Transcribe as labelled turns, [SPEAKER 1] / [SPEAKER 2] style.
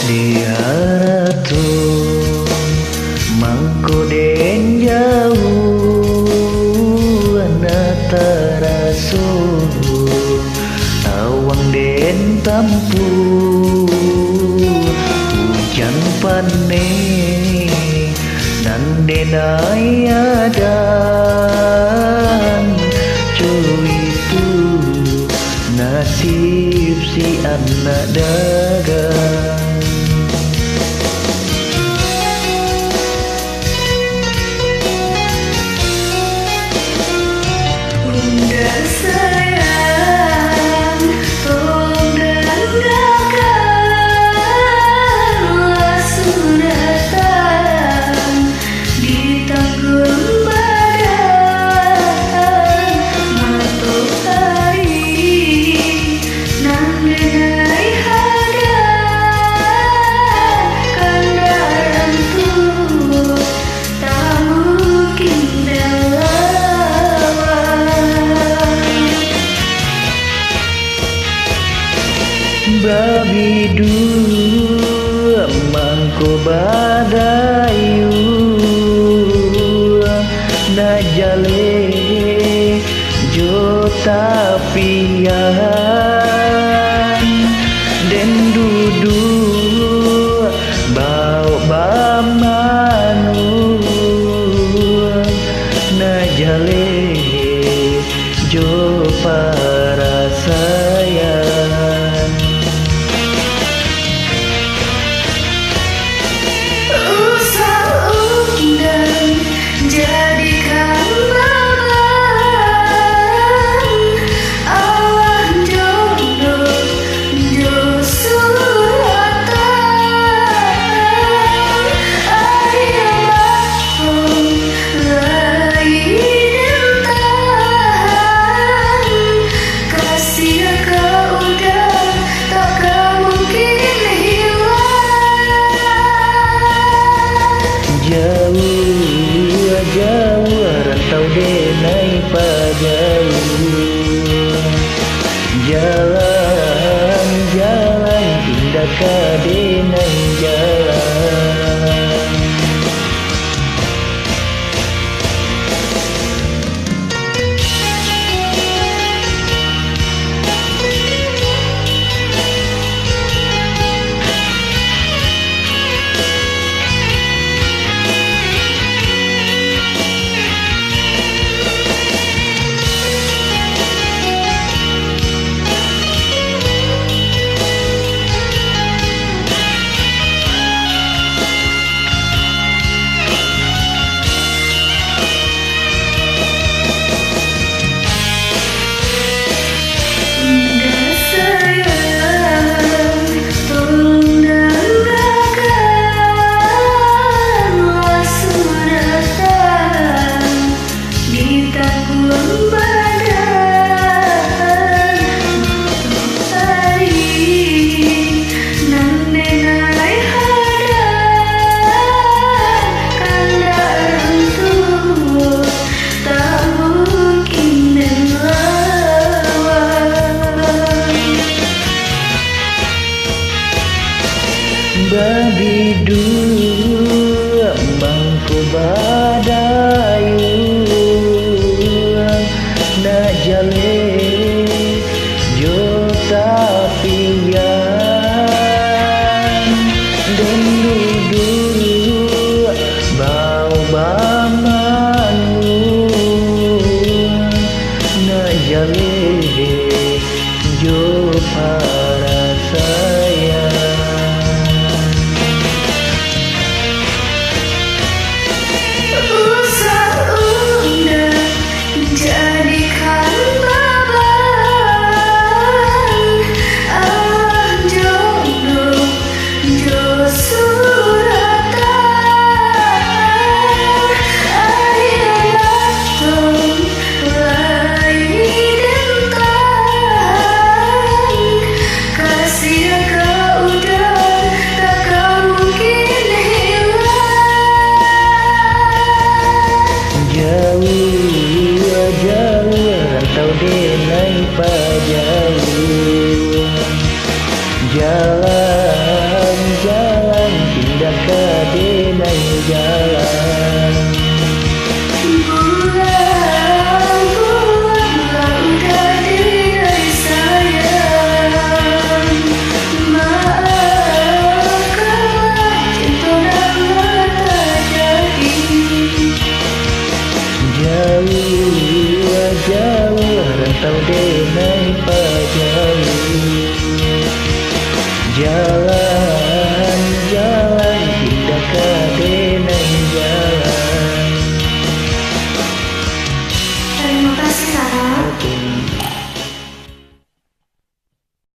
[SPEAKER 1] Di haratung mangko den jauh tarasu awang den tampu hujan pane nan denai adan cuy itu nasib si anak dagang.
[SPEAKER 2] Bunda sayang, tolong dengarkanlah suratan di tanggung badan matahari nan denai hadan kandaran tuh tak mungkin
[SPEAKER 1] babi dua mangko badayu najale jo tapian den dudu bau bamanu najale jo para sayang.
[SPEAKER 2] Jadikan baban awan jodoh jo suratan air bakung lain tahan kasih kau udah takkan mungkin hilang.
[SPEAKER 1] Jauh rantau denai pajauh jalan indah ka denai jalan. Babi dua mangko